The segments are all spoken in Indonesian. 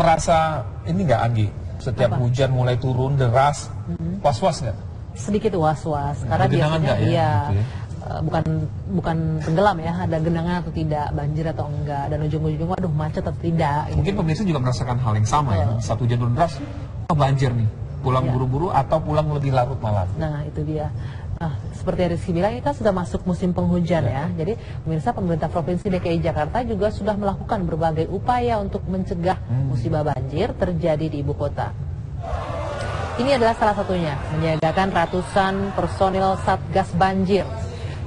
merasa ini nggak, Anggi? Setiap hujan mulai turun deras, was-was nggak? Sedikit was-was, karena biasanya ya? bukan tenggelam ya, ada genangan atau tidak, banjir atau enggak, dan ujung-ujung waduh macet atau tidak. Mungkin pemirsa juga merasakan hal yang sama ya, satu hujan turun deras, banjir nih, pulang buru-buru atau pulang lebih larut malam. Nah itu dia. Nah, seperti yang Rizky bilang, kita sudah masuk musim penghujan ya. Jadi pemirsa, pemerintah Provinsi DKI Jakarta juga sudah melakukan berbagai upaya untuk mencegah musibah banjir terjadi di ibu kota. Ini adalah salah satunya, menyiagakan ratusan personil Satgas Banjir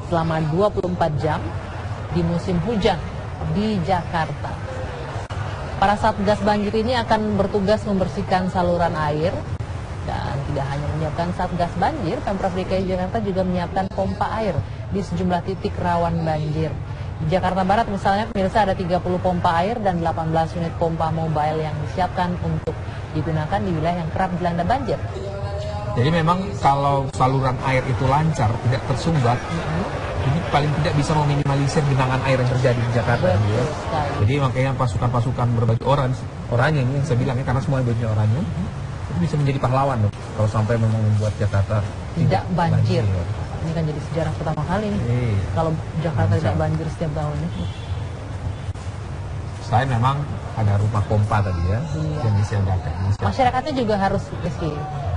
selama 24 jam di musim hujan di Jakarta. Para Satgas Banjir ini akan bertugas membersihkan saluran air. Dan tidak hanya menyiapkan Satgas Banjir, Pemprov DKI Jakarta juga menyiapkan pompa air di sejumlah titik rawan banjir. Di Jakarta Barat misalnya, pemirsa, ada 30 pompa air dan 18 unit pompa mobile yang disiapkan untuk digunakan di wilayah yang kerap dilanda banjir. Jadi memang kalau saluran air itu lancar, tidak tersumbat, ini paling tidak bisa meminimalisir genangan air yang terjadi di Jakarta. Ya. Jadi makanya pasukan-pasukan berbagai oranye ini yang saya bilang ya, karena semua bajunya oranye, itu bisa menjadi pahlawan loh kalau sampai memang membuat Jakarta tidak banjir. Ini kan jadi sejarah pertama kali nih kalau Jakarta tidak banjir setiap tahunnya. Selain memang ada rumah pompa tadi ya yang disiagakan. Masyarakatnya juga harus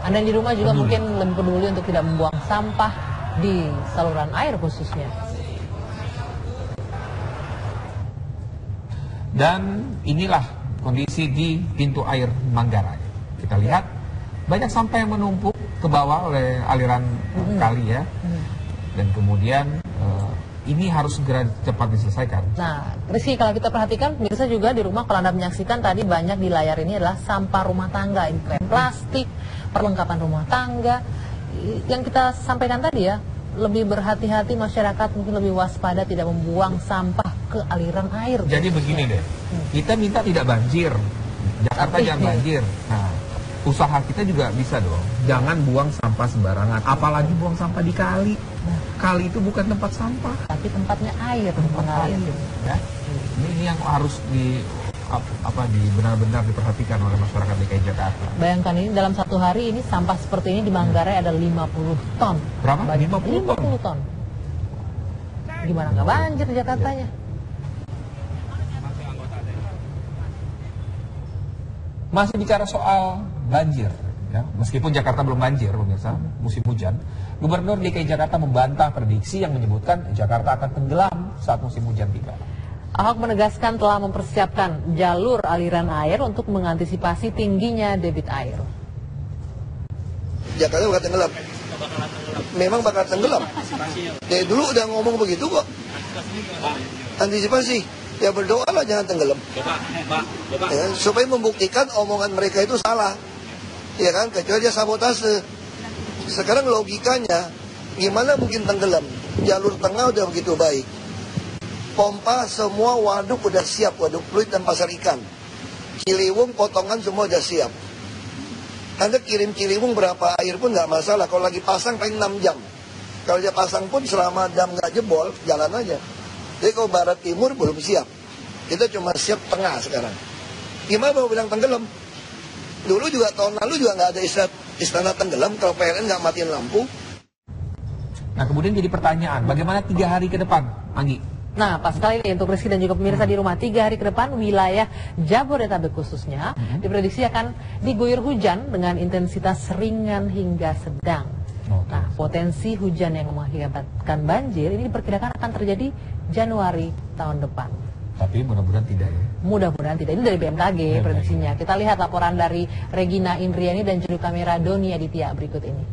Anda di rumah juga mungkin lebih peduli untuk tidak membuang sampah di saluran air khususnya. Dan inilah kondisi di pintu air Manggarai. Kita lihat banyak sampah yang menumpuk ke bawah oleh aliran kali ya, dan kemudian ini harus segera cepat diselesaikan. Nah, Rizky, kalau kita perhatikan, pemirsa juga di rumah, kalau Anda menyaksikan tadi banyak di layar ini adalah sampah rumah tangga, ini plastik, perlengkapan rumah tangga. Yang kita sampaikan tadi ya, lebih berhati-hati masyarakat, mungkin lebih waspada tidak membuang sampah ke aliran air. Jadi begini deh, kita minta tidak banjir, Jakarta jangan banjir. Nah, usaha kita juga bisa dong, jangan buang sampah sembarangan, apalagi buang sampah di kali. Kali itu bukan tempat sampah, tapi tempatnya air, ya. Ini yang harus benar-benar diperhatikan oleh masyarakat DKI Jakarta. Bayangkan ini dalam satu hari ini sampah seperti ini di Manggarai ada 50 ton. Berapa? 50 ton. Gimana nggak banjir di Jakartanya? Masih bicara soal banjir, ya, meskipun Jakarta belum banjir, pemirsa, musim hujan, Gubernur DKI Jakarta membantah prediksi yang menyebutkan Jakarta akan tenggelam saat musim hujan tiba. Ahok menegaskan telah mempersiapkan jalur aliran air untuk mengantisipasi tingginya debit air. Jakarta bakal tenggelam. Memang bakal tenggelam. Dari dulu udah ngomong begitu kok. Antisipasi. Ya berdoalah jangan tenggelam. Ya, supaya membuktikan omongan mereka itu salah. Ya kan, kecuali dia sabotase. Sekarang logikanya, gimana mungkin tenggelam? Jalur tengah udah begitu baik. Pompa semua waduk udah siap, waduk fluid dan pasar ikan. Ciliwung potongan semua udah siap. Anda kirim Ciliwung berapa air pun nggak masalah. Kalau lagi pasang paling 6 jam. Kalau dia pasang pun selama dam nggak jebol, jalan aja. Jadi kalau barat timur belum siap. Kita cuma siap tengah sekarang. Gimana mau bilang tenggelam? Dulu juga tahun lalu juga nggak ada istana tenggelam kalau PLN nggak matiin lampu. Nah kemudian jadi pertanyaan, bagaimana 3 hari ke depan, Anggi? Nah pas sekali ini untuk Rizky dan juga pemirsa di rumah, 3 hari ke depan wilayah Jabodetabek khususnya diprediksi akan diguyur hujan dengan intensitas ringan hingga sedang. Nah potensi hujan yang mengakibatkan banjir ini diperkirakan akan terjadi Januari tahun depan. Tapi mudah-mudahan tidak ya. Mudah-mudahan tidak. Ini dari BMKG prediksinya. Kita lihat laporan dari Regina Indriani dan juru kamera Doni Aditya berikut ini.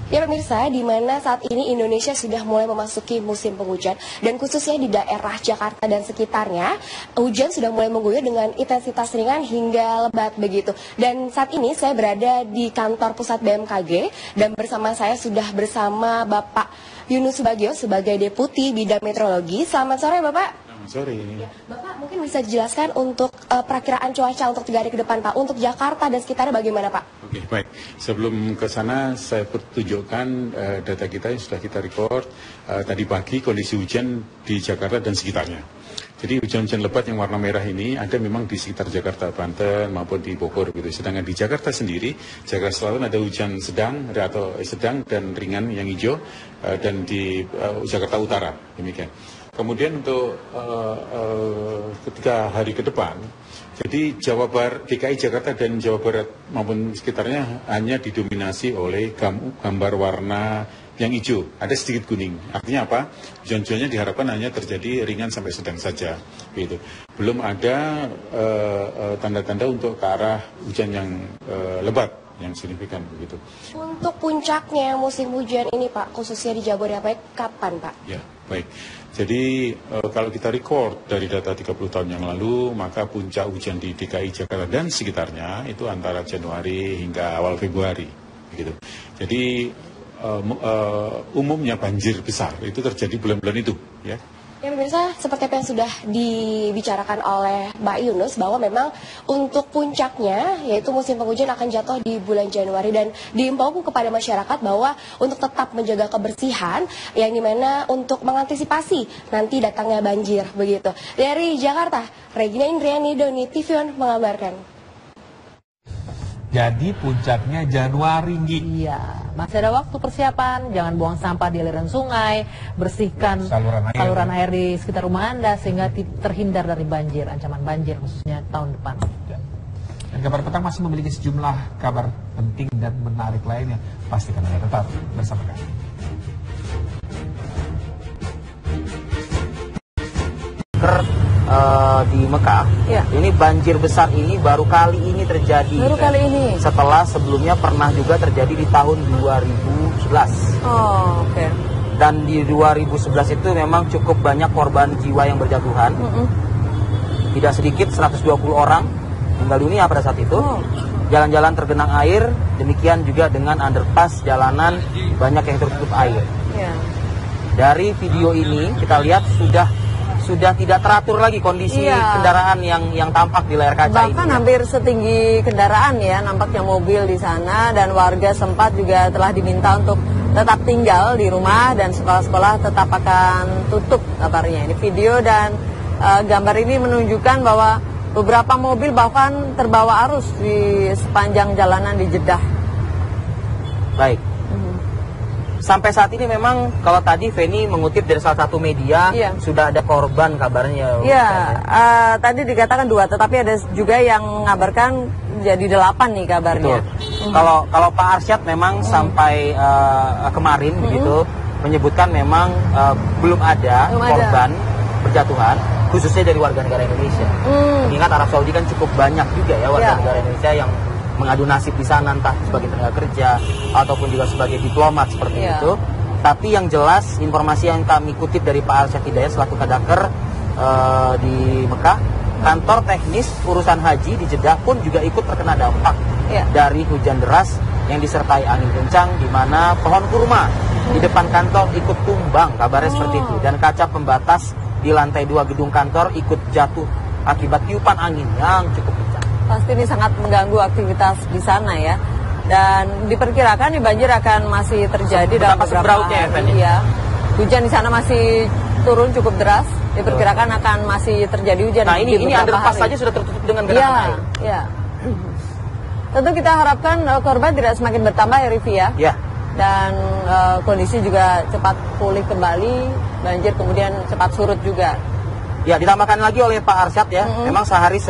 Ya pemirsa, di mana saat ini Indonesia sudah mulai memasuki musim penghujan dan khususnya di daerah Jakarta dan sekitarnya, hujan sudah mulai mengguyur dengan intensitas ringan hingga lebat begitu. Dan saat ini saya berada di kantor pusat BMKG dan bersama saya sudah bersama Bapak Yunus Subagio sebagai Deputi Bidang Meteorologi. Selamat sore Bapak. Sore. Ya, Bapak mungkin bisa dijelaskan untuk perakiraan cuaca untuk 3 hari ke depan Pak, untuk Jakarta dan sekitarnya bagaimana Pak? Oke, baik. Sebelum ke sana saya tunjukkan data kita yang sudah kita record tadi pagi kondisi hujan di Jakarta dan sekitarnya. Jadi hujan-hujan lebat yang warna merah ini ada memang di sekitar Jakarta, Banten maupun di Bogor gitu. Sedangkan di Jakarta sendiri, Jakarta Selatan ada hujan sedang atau sedang dan ringan yang hijau, dan di Jakarta Utara demikian. Kemudian untuk ketika hari ke depan, jadi Jawa Barat, DKI Jakarta dan Jawa Barat maupun sekitarnya hanya didominasi oleh gambar warna yang hijau, ada sedikit kuning. Artinya apa? Hujan-hujannya diharapkan hanya terjadi ringan sampai sedang saja. Gitu. Belum ada tanda-tanda untuk ke arah hujan yang lebat, yang signifikan begitu. Untuk puncaknya musim hujan ini Pak, khususnya di Jabodetabek, kapan Pak? Ya, baik. Jadi kalau kita record dari data 30 tahun yang lalu, maka puncak hujan di DKI Jakarta dan sekitarnya itu antara Januari hingga awal Februari. Gitu. Jadi umumnya banjir besar itu terjadi bulan-bulan itu, ya. Ya pemirsa, seperti apa yang sudah dibicarakan oleh Mbak Yunus bahwa memang untuk puncaknya yaitu musim penghujan akan jatuh di bulan Januari, dan diimbau kepada masyarakat bahwa untuk tetap menjaga kebersihan yang dimana untuk mengantisipasi nanti datangnya banjir begitu. Dari Jakarta, Regina Indriani, Doni TV One mengabarkan. Jadi puncaknya Januari, Gi. Iya, masih ada waktu persiapan. Jangan buang sampah di aliran sungai, bersihkan saluran air di sekitar rumah Anda sehingga terhindar dari banjir, ancaman banjir khususnya tahun depan. Dan kabar petang masih memiliki sejumlah kabar penting dan menarik lainnya. Pastikan Anda tetap bersama kami. Di Mekah, ya. Ini banjir besar ini baru kali ini terjadi. Baru kali ini. Setelah sebelumnya pernah juga terjadi di tahun 2011. Oh, oke. Dan di 2011 itu memang cukup banyak korban jiwa yang berjatuhan. Tidak sedikit, 120 orang meninggal dunia pada saat itu. Jalan-jalan tergenang air, demikian juga dengan underpass jalanan banyak yang tertutup air. Yeah. Dari video ini kita lihat sudah tidak teratur lagi kondisi kendaraan yang tampak di layar kaca. Bahkan ini hampir setinggi kendaraan ya nampaknya mobil di sana, dan warga sempat juga telah diminta untuk tetap tinggal di rumah dan sekolah-sekolah tetap akan tutup kabarnya. Ini video dan gambar ini menunjukkan bahwa beberapa mobil bahkan terbawa arus di sepanjang jalanan di Jeddah. Baik. Sampai saat ini memang kalau tadi Feni mengutip dari salah satu media, sudah ada korban kabarnya. Iya, tadi dikatakan 2, tetapi ada juga yang mengabarkan jadi 8 nih kabarnya. Kalau Pak Arsyad memang sampai kemarin begitu menyebutkan memang belum ada korban berjatuhan, khususnya dari warga negara Indonesia. Mengingat Arab Saudi kan cukup banyak juga ya warga negara Indonesia yang mengadu nasib di sana, entah sebagai tenaga kerja ataupun juga sebagai diplomat seperti itu. Tapi yang jelas informasi yang kami kutip dari Pak Arsyad Hidayat selaku Kadaker di Mekah, kantor teknis urusan haji di Jeddah pun juga ikut terkena dampak dari hujan deras yang disertai angin kencang, di mana pohon kurma di depan kantor ikut tumbang, kabarnya seperti itu, dan kaca pembatas di lantai 2 gedung kantor ikut jatuh akibat tiupan angin yang cukup kencang. Pasti ini sangat mengganggu aktivitas di sana ya. Dan diperkirakan banjir akan masih terjadi dalam beberapa hari. Ya. Hujan di sana masih turun cukup deras. Diperkirakan akan masih terjadi hujan. Nah ini underpass saja sudah tertutup dengan genangan air. Ya. Tentu kita harapkan korban tidak semakin bertambah ya Rivi ya. Ya. Dan kondisi juga cepat pulih kembali, banjir kemudian cepat surut juga. Ya, ditambahkan lagi oleh Pak Arsyad ya. Memang sehari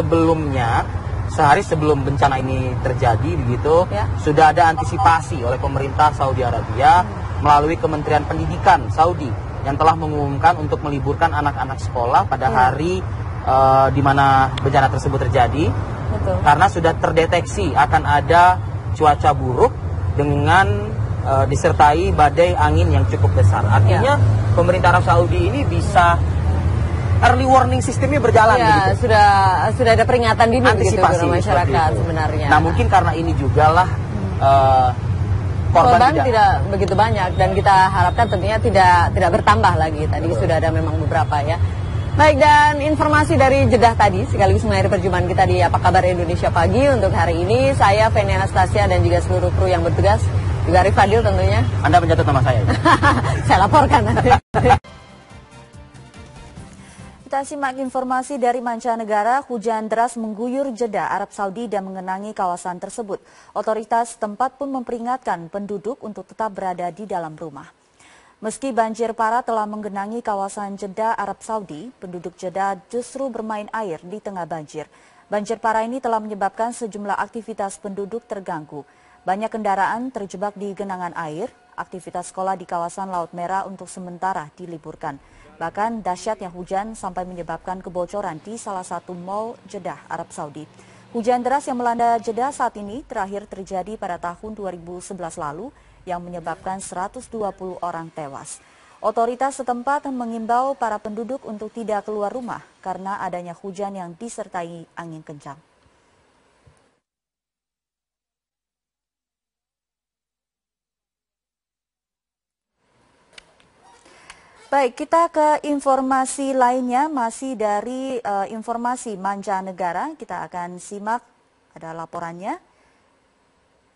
sebelum bencana ini terjadi begitu, sudah ada antisipasi oleh pemerintah Saudi Arabia melalui Kementerian Pendidikan Saudi yang telah mengumumkan untuk meliburkan anak-anak sekolah pada hari di mana bencana tersebut terjadi. Betul. Karena sudah terdeteksi akan ada cuaca buruk dengan disertai badai angin yang cukup besar. Artinya pemerintah Arab Saudi ini bisa early warning sistemnya berjalan begitu. Sudah ada peringatan dini antisipasi begitu masyarakat sebenarnya. Nah mungkin karena ini juga lah korban tidak begitu banyak, dan kita harapkan tentunya tidak bertambah lagi. Tadi sudah ada memang beberapa ya. Baik, dan informasi dari Jeddah tadi sekaligus mengakhiri perjumpaan kita di Apa Kabar Indonesia Pagi untuk hari ini. Saya Feni Anastasia dan juga seluruh kru yang bertugas, juga Arif Fadil tentunya. Anda mencatat nama saya. Saya laporkan nanti. Kita simak informasi dari mancanegara. Hujan deras mengguyur Jeddah, Arab Saudi dan mengenangi kawasan tersebut. Otoritas tempat pun memperingatkan penduduk untuk tetap berada di dalam rumah. Meski banjir parah telah menggenangi kawasan Jeddah, Arab Saudi, penduduk Jeddah justru bermain air di tengah banjir. Banjir parah ini telah menyebabkan sejumlah aktivitas penduduk terganggu. Banyak kendaraan terjebak di genangan air. Aktivitas sekolah di kawasan Laut Merah untuk sementara diliburkan. Bahkan dahsyatnya hujan sampai menyebabkan kebocoran di salah satu mal Jeddah, Arab Saudi. Hujan deras yang melanda Jeddah saat ini terakhir terjadi pada tahun 2011 lalu yang menyebabkan 120 orang tewas. Otoritas setempat mengimbau para penduduk untuk tidak keluar rumah karena adanya hujan yang disertai angin kencang. Baik, kita ke informasi lainnya, masih dari informasi mancanegara. Kita akan simak, ada laporannya.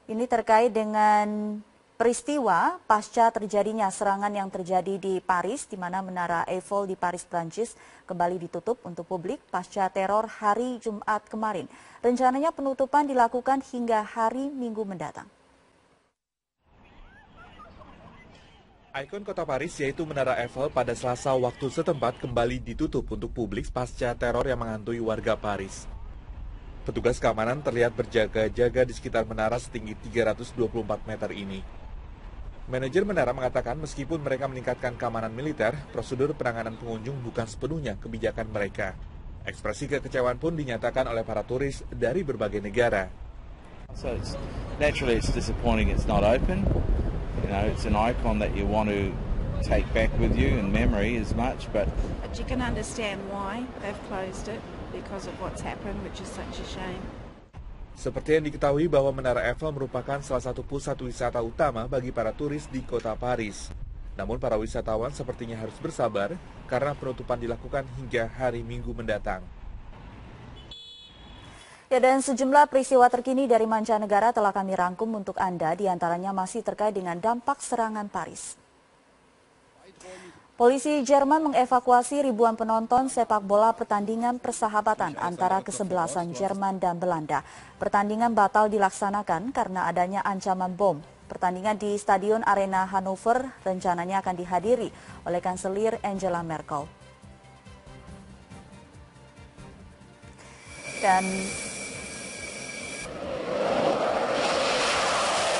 Ini terkait dengan peristiwa pasca terjadinya serangan yang terjadi di Paris, di mana Menara Eiffel di Paris, Prancis kembali ditutup untuk publik pasca teror hari Jumat kemarin. Rencananya penutupan dilakukan hingga hari Minggu mendatang. Ikon kota Paris yaitu Menara Eiffel pada Selasa waktu setempat kembali ditutup untuk publik pasca teror yang menghantui warga Paris. Petugas keamanan terlihat berjaga-jaga di sekitar menara setinggi 324 meter ini. Manajer menara mengatakan meskipun mereka meningkatkan keamanan militer, prosedur penanganan pengunjung bukan sepenuhnya kebijakan mereka. Ekspresi kekecewaan pun dinyatakan oleh para turis dari berbagai negara. So it's disappointing it's not open. You know, it's an icon that you want to take back with you in memory as much, but you can understand why they've closed it because of what's happened, which is such a shame. Seperti yang diketahui bahwa Menara Eiffel merupakan salah satu pusat wisata utama bagi para turis di kota Paris. Namun para wisatawan sepertinya harus bersabar karena penutupan dilakukan hingga hari Minggu mendatang. Ya, dan sejumlah peristiwa terkini dari mancanegara telah kami rangkum untuk Anda, diantaranya masih terkait dengan dampak serangan Paris. Polisi Jerman mengevakuasi ribuan penonton sepak bola pertandingan persahabatan antara kesebelasan Jerman dan Belanda. Pertandingan batal dilaksanakan karena adanya ancaman bom. Pertandingan di Stadion Arena Hannover rencananya akan dihadiri oleh Kanselir Angela Merkel. Dan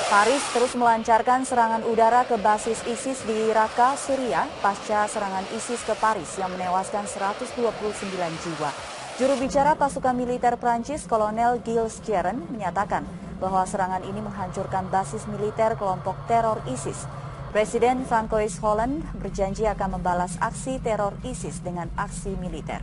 Paris terus melancarkan serangan udara ke basis ISIS di Raqqa, Suriah, pasca serangan ISIS ke Paris yang menewaskan 129 jiwa. Juru bicara pasukan militer Prancis, Kolonel Gilles Jeren, menyatakan bahwa serangan ini menghancurkan basis militer kelompok teror ISIS. Presiden Francois Hollande berjanji akan membalas aksi teror ISIS dengan aksi militer.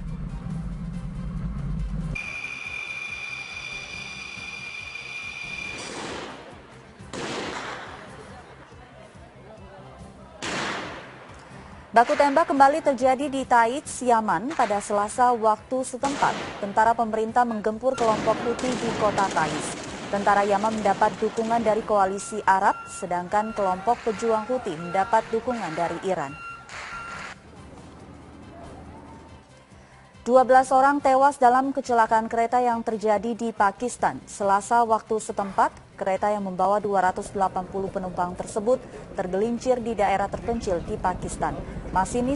Baku tembak kembali terjadi di Taiz, Yaman pada Selasa waktu setempat. Tentara pemerintah menggempur kelompok Houthi di kota Taiz. Tentara Yaman mendapat dukungan dari koalisi Arab, sedangkan kelompok pejuang Houthi mendapat dukungan dari Iran. 12 orang tewas dalam kecelakaan kereta yang terjadi di Pakistan. Selasa waktu setempat, kereta yang membawa 280 penumpang tersebut tergelincir di daerah terpencil di Pakistan. Masinis